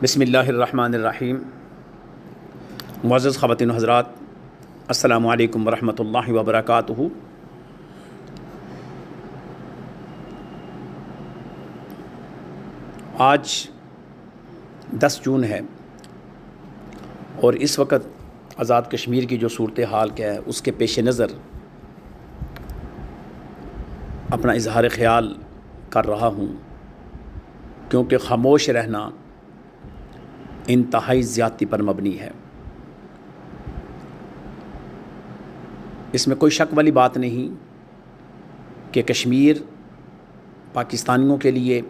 بسم اللہ الرحمن الرحیم۔ معزز خواتین و حضرات، السلام علیکم ورحمۃ اللہ وبرکاتہ۔ آج 10 جون ہے اور اس وقت آزاد کشمیر کی جو صورتحال کیا ہے اس کے پیش نظر اپنا اظہار خیال کر رہا ہوں، کیونکہ خاموش رہنا انتہائی زیادتی پر مبنی ہے۔ اس میں کوئی شک والی بات نہیں کہ کشمیر پاکستانیوں کے لیے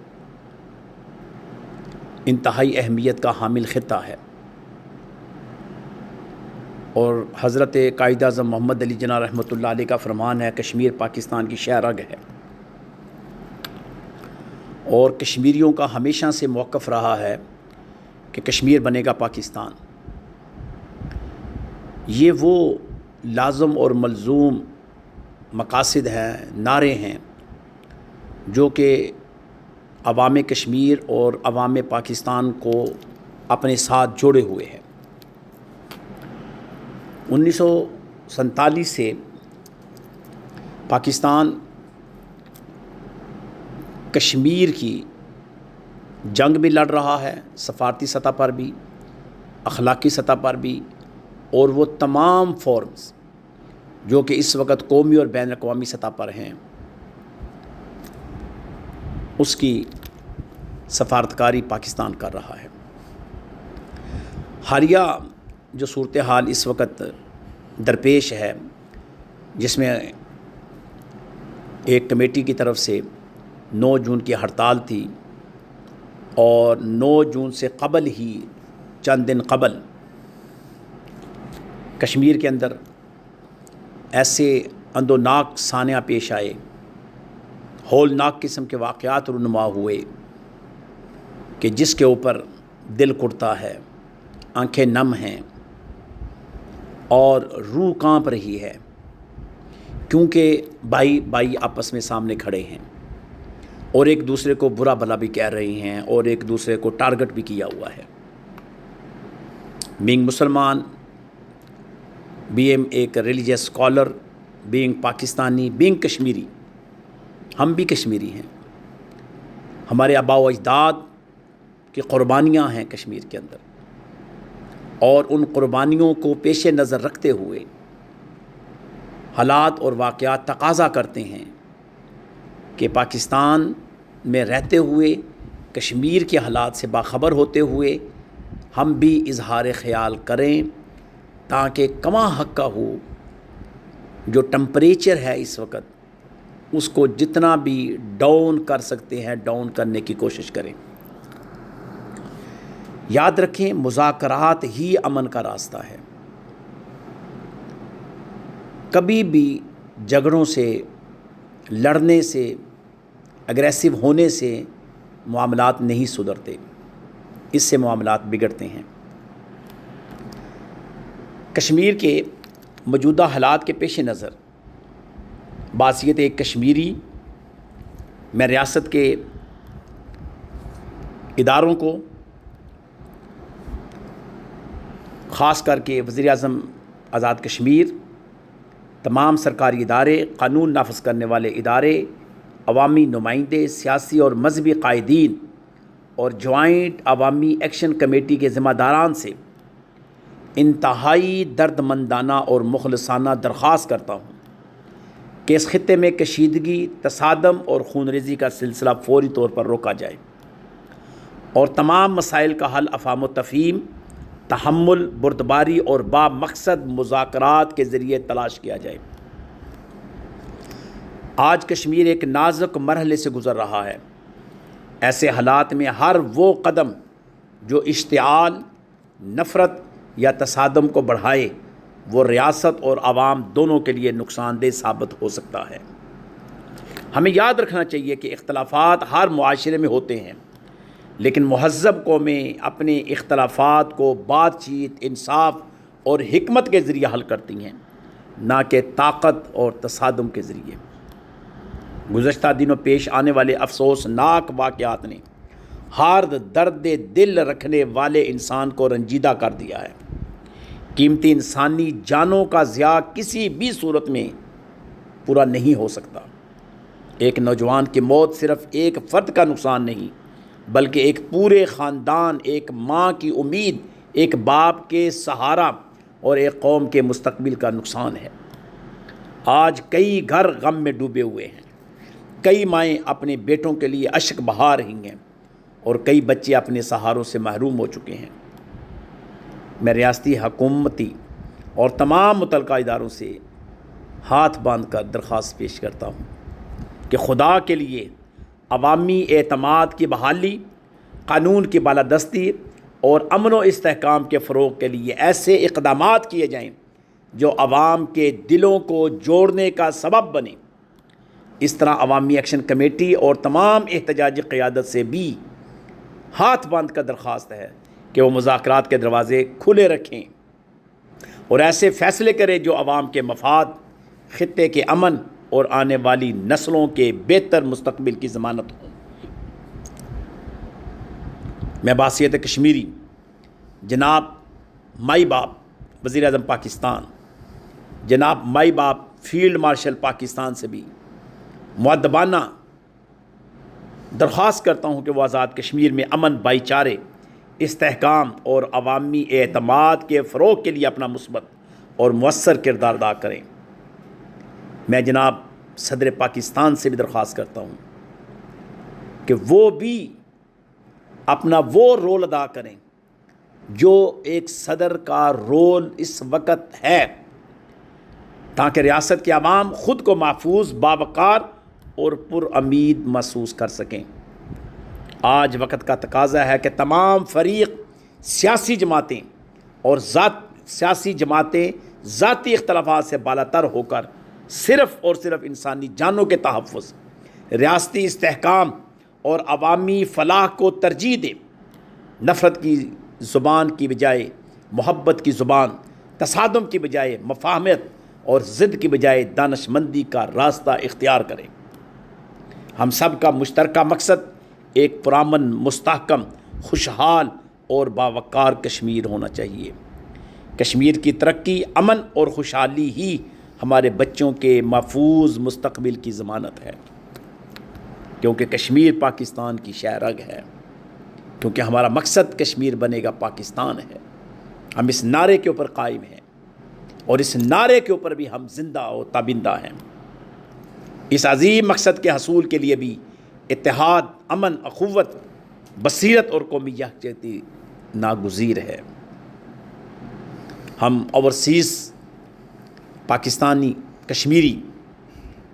انتہائی اہمیت کا حامل خطہ ہے، اور حضرت قائد اعظم محمد علی جناح رحمۃ اللہ علیہ کا فرمان ہے، کشمیر پاکستان کی شہ رگ ہے، اور کشمیریوں کا ہمیشہ سے موقف رہا ہے کہ کشمیر بنے گا پاکستان۔ یہ وہ لازم اور ملزوم مقاصد ہیں، نعرے ہیں جو کہ عوام کشمیر اور عوام پاکستان کو اپنے ساتھ جوڑے ہوئے ہیں۔ 1947 سے پاکستان کشمیر کی جنگ بھی لڑ رہا ہے، سفارتی سطح پر بھی، اخلاقی سطح پر بھی، اور وہ تمام فورمز جو کہ اس وقت قومی اور بین الاقوامی سطح پر ہیں اس کی سفارتکاری پاکستان کر رہا ہے۔ حالیہ جو صورتحال اس وقت درپیش ہے، جس میں ایک کمیٹی کی طرف سے 9 جون کی ہڑتال تھی، اور 9 جون سے قبل ہی چند دن قبل کشمیر کے اندر ایسے اندوناک سانحہ پیش آئے، ہولناک قسم کے واقعات رونما ہوئے کہ جس کے اوپر دل کڑتا ہے، آنکھیں نم ہیں اور روح کانپ رہی ہے، کیونکہ بھائی آپس میں سامنے کھڑے ہیں اور ایک دوسرے کو برا بھلا بھی کہہ رہے ہیں اور ایک دوسرے کو ٹارگٹ بھی کیا ہوا ہے۔ بینگ مسلمان، بینگ ایک religious scholar, being Pakistani, being Kashmiri, ہم بھی کشمیری ہیں، ہمارے آباء و اجداد کی قربانیاں ہیں کشمیر کے اندر، اور ان قربانیوں کو پیش نظر رکھتے ہوئے حالات اور واقعات تقاضا کرتے ہیں کہ پاکستان میں رہتے ہوئے، کشمیر کے حالات سے باخبر ہوتے ہوئے ہم بھی اظہار خیال کریں، تاکہ کما حق کا ہو جو ٹمپریچر ہے اس وقت اس کو جتنا بھی ڈاؤن کر سکتے ہیں ڈاؤن کرنے کی کوشش کریں۔ یاد رکھیں، مذاکرات ہی امن کا راستہ ہے، کبھی بھی جھگڑوں سے، لڑنے سے، اگریسو ہونے سے معاملات نہیں سدھرتے، اس سے معاملات بگڑتے ہیں۔ کشمیر کے موجودہ حالات کے پیش نظر بحیثیت ایک کشمیری میں ریاست کے اداروں کو، خاص کر کے وزیر اعظم آزاد کشمیر، تمام سرکاری ادارے، قانون نافذ کرنے والے ادارے، عوامی نمائندے، سیاسی اور مذہبی قائدین اور جوائنٹ عوامی ایکشن کمیٹی کے ذمہ داران سے انتہائی درد مندانہ اور مخلصانہ درخواست کرتا ہوں کہ اس خطے میں کشیدگی، تصادم اور خونریزی کا سلسلہ فوری طور پر روکا جائے، اور تمام مسائل کا حل افہام و تفہیم، تحمل، بردباری اور با مقصد مذاکرات کے ذریعے تلاش کیا جائے۔ آج کشمیر ایک نازک مرحلے سے گزر رہا ہے، ایسے حالات میں ہر وہ قدم جو اشتعال، نفرت یا تصادم کو بڑھائے وہ ریاست اور عوام دونوں کے لیے نقصان دہ ثابت ہو سکتا ہے۔ ہمیں یاد رکھنا چاہیے کہ اختلافات ہر معاشرے میں ہوتے ہیں، لیکن مہذب قومیں اپنے اختلافات کو بات چیت، انصاف اور حکمت کے ذریعے حل کرتی ہیں، نہ کہ طاقت اور تصادم کے ذریعے۔ گزشتہ دنوں پیش آنے والے افسوسناک واقعات نے ہر درد دل رکھنے والے انسان کو رنجیدہ کر دیا ہے۔ قیمتی انسانی جانوں کا ضیاع کسی بھی صورت میں پورا نہیں ہو سکتا۔ ایک نوجوان کی موت صرف ایک فرد کا نقصان نہیں، بلکہ ایک پورے خاندان، ایک ماں کی امید، ایک باپ کے سہارا اور ایک قوم کے مستقبل کا نقصان ہے۔ آج کئی گھر غم میں ڈوبے ہوئے ہیں، کئی مائیں اپنے بیٹوں کے لیے اشک بہا رہی ہیں اور کئی بچے اپنے سہاروں سے محروم ہو چکے ہیں۔ میں ریاستی حکومتی اور تمام متعلقہ اداروں سے ہاتھ باندھ کر درخواست پیش کرتا ہوں کہ خدا کے لیے عوامی اعتماد کی بحالی، قانون کی بالادستی اور امن و استحکام کے فروغ کے لیے ایسے اقدامات کیے جائیں جو عوام کے دلوں کو جوڑنے کا سبب بنے۔ اس طرح عوامی ایکشن کمیٹی اور تمام احتجاجی قیادت سے بھی ہاتھ باندھ کر درخواست ہے کہ وہ مذاکرات کے دروازے کھلے رکھیں اور ایسے فیصلے کریں جو عوام کے مفاد، خطے کے امن اور آنے والی نسلوں کے بہتر مستقبل کی ضمانت ہوں۔ میں بحیثیت کشمیری جناب مائی باپ وزیر اعظم پاکستان، جناب مائی باپ فیلڈ مارشل پاکستان سے بھی مؤدبانہ درخواست کرتا ہوں کہ وہ آزاد کشمیر میں امن، بھائی چارے، استحکام اور عوامی اعتماد کے فروغ کے لیے اپنا مثبت اور مؤثر کردار ادا کریں۔ میں جناب صدر پاکستان سے بھی درخواست کرتا ہوں کہ وہ بھی اپنا وہ رول ادا کریں جو ایک صدر کا رول اس وقت ہے، تاکہ ریاست کے عوام خود کو محفوظ، باوقار اور پر امید محسوس کر سکیں۔ آج وقت کا تقاضا ہے کہ تمام فریق، سیاسی جماعتیں اور سیاسی جماعتیں ذاتی اختلافات سے بالاتر ہو کر صرف اور صرف انسانی جانوں کے تحفظ، ریاستی استحکام اور عوامی فلاح کو ترجیح دیں۔ نفرت کی زبان کی بجائے محبت کی زبان، تصادم کی بجائے مفاہمت اور ضد کی بجائے دانش مندی کا راستہ اختیار کریں۔ ہم سب کا مشترکہ مقصد ایک پرامن، مستحکم، خوشحال اور باوقار کشمیر ہونا چاہیے۔ کشمیر کی ترقی، امن اور خوشحالی ہی ہمارے بچوں کے محفوظ مستقبل کی ضمانت ہے، کیونکہ کشمیر پاکستان کی شہ رگ ہے، کیونکہ ہمارا مقصد کشمیر بنے گا پاکستان ہے۔ ہم اس نعرے کے اوپر قائم ہیں اور اس نعرے کے اوپر بھی ہم زندہ اور تابندہ ہیں۔ اس عظیم مقصد کے حصول کے لیے بھی اتحاد، امن، اخوت، بصیرت اور قومی یکجہتی ناگزیر ہے۔ ہم اوورسیز پاکستانی کشمیری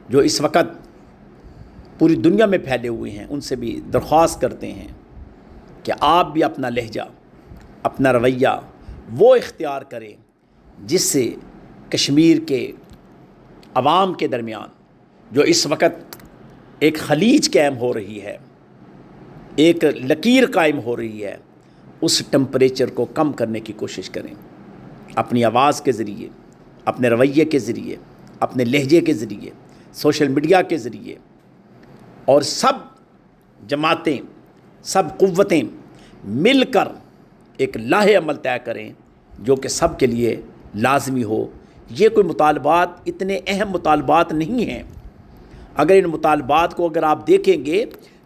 جو اس وقت پوری دنیا میں پھیلے ہوئے ہیں، ان سے بھی درخواست کرتے ہیں کہ آپ بھی اپنا لہجہ، اپنا رویہ وہ اختیار کریں جس سے کشمیر کے عوام کے درمیان جو اس وقت ایک خلیج قائم ہو رہی ہے، ایک لکیر قائم ہو رہی ہے، اس ٹمپریچر کو کم کرنے کی کوشش کریں، اپنی آواز کے ذریعے، اپنے رویے کے ذریعے، اپنے لہجے کے ذریعے، سوشل میڈیا کے ذریعے، اور سب جماعتیں، سب قوتیں مل کر ایک لاہ عمل طے کریں جو کہ سب کے لیے لازمی ہو۔ یہ کوئی مطالبات اتنے اہم مطالبات نہیں ہیں۔ اگر ان مطالبات کو اگر آپ دیکھیں گے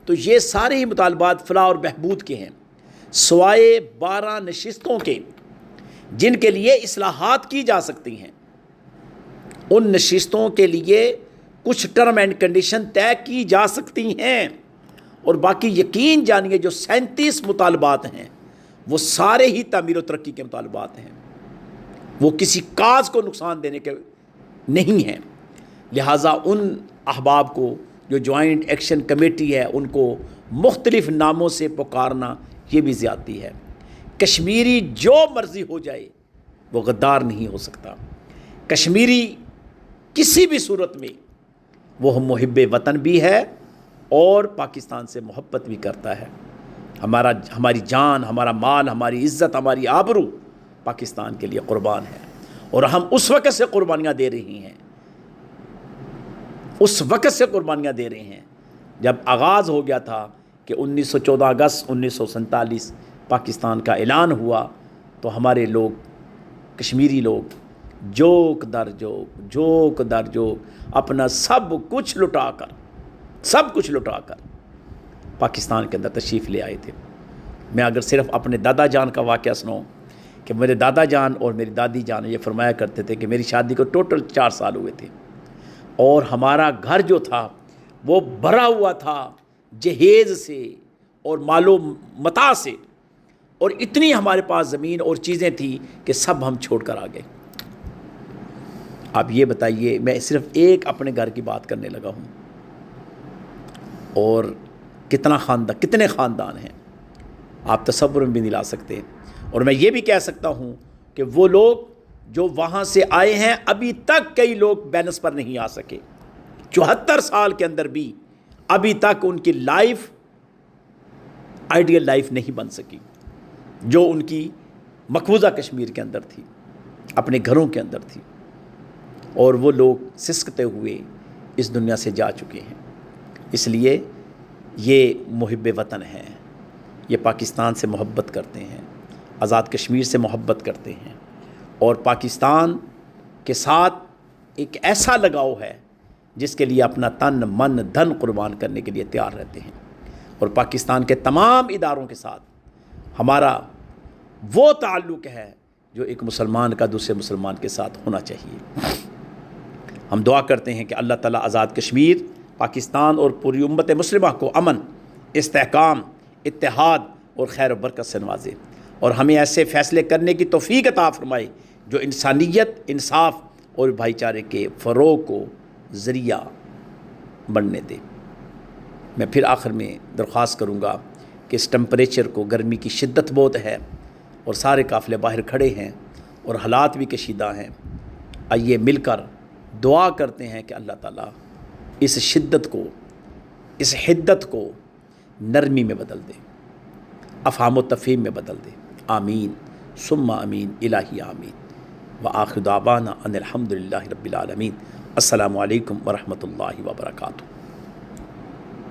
تو یہ سارے ہی مطالبات فلاح اور بہبود کے ہیں، سوائے 12 نشستوں کے جن کے لیے اصلاحات کی جا سکتی ہیں۔ ان نشستوں کے لیے کچھ ٹرم اینڈ کنڈیشن طے کی جا سکتی ہیں، اور باقی یقین جانیے جو 37 مطالبات ہیں وہ سارے ہی تعمیر و ترقی کے مطالبات ہیں، وہ کسی کاز کو نقصان دینے کے نہیں ہیں۔ لہٰذا ان احباب کو جو جوائنٹ ایکشن کمیٹی ہے ان کو مختلف ناموں سے پکارنا یہ بھی زیادتی ہے۔ کشمیری جو مرضی ہو جائے وہ غدار نہیں ہو سکتا۔ کشمیری کسی بھی صورت میں وہ محب وطن بھی ہے اور پاکستان سے محبت بھی کرتا ہے۔ ہماری جان، ہمارا مال، ہماری عزت، ہماری آبرو پاکستان کے لیے قربان ہے، اور ہم اس وقت سے قربانیاں دے رہی ہیں، اس وقت سے قربانیاں دے رہے ہیں جب آغاز ہو گیا تھا کہ 14 اگست 1947 پاکستان کا اعلان ہوا تو ہمارے لوگ، کشمیری لوگ جوک در جوک اپنا سب کچھ لٹا کر پاکستان کے اندر تشریف لے آئے تھے۔ میں اگر صرف اپنے دادا جان کا واقعہ سناؤں کہ میرے دادا جان اور میری دادی جان یہ فرمایا کرتے تھے کہ میری شادی کو ٹوٹل 4 سال ہوئے تھے، اور ہمارا گھر جو تھا وہ بھرا ہوا تھا جہیز سے اور مال و متاع سے، اور اتنی ہمارے پاس زمین اور چیزیں تھیں کہ سب ہم چھوڑ کر آ گئے۔ آپ یہ بتائیے، میں صرف ایک اپنے گھر کی بات کرنے لگا ہوں، اور کتنے خاندان ہیں آپ تصور میں بھی نہیں لا سکتے۔ اور میں یہ بھی کہہ سکتا ہوں کہ وہ لوگ جو وہاں سے آئے ہیں ابھی تک کئی لوگ بینس پر نہیں آ سکے، 74 سال کے اندر بھی ابھی تک ان کی لائف آئیڈیل لائف نہیں بن سکی جو ان کی مقبوضہ کشمیر کے اندر تھی، اپنے گھروں کے اندر تھی، اور وہ لوگ سسکتے ہوئے اس دنیا سے جا چکے ہیں۔ اس لیے یہ محب وطن ہیں، یہ پاکستان سے محبت کرتے ہیں، آزاد کشمیر سے محبت کرتے ہیں، اور پاکستان کے ساتھ ایک ایسا لگاؤ ہے جس کے لیے اپنا تن من دھن قربان کرنے کے لیے تیار رہتے ہیں۔ اور پاکستان کے تمام اداروں کے ساتھ ہمارا وہ تعلق ہے جو ایک مسلمان کا دوسرے مسلمان کے ساتھ ہونا چاہیے۔ ہم دعا کرتے ہیں کہ اللہ تعالیٰ آزاد کشمیر، پاکستان اور پوری امت مسلمہ کو امن، استحکام، اتحاد اور خیر و برکت سے نوازے، اور ہمیں ایسے فیصلے کرنے کی توفیق عطا فرمائے جو انسانیت، انصاف اور بھائی چارے کے فروغ کو ذریعہ بننے دے۔ میں پھر آخر میں درخواست کروں گا کہ اس ٹمپریچر کو، گرمی کی شدت بہت ہے اور سارے قافلے باہر کھڑے ہیں اور حالات بھی کشیدہ ہیں، آئیے مل کر دعا کرتے ہیں کہ اللہ تعالیٰ اس شدت کو، اس حدت کو نرمی میں بدل دے، افہام و تفہیم میں بدل دے۔ آمین ثم آمین، الہی آمین۔ وآخر دعوانا ان الحمد للہ رب العالمین۔ السلام علیکم ورحمۃ اللہ وبرکاتہ۔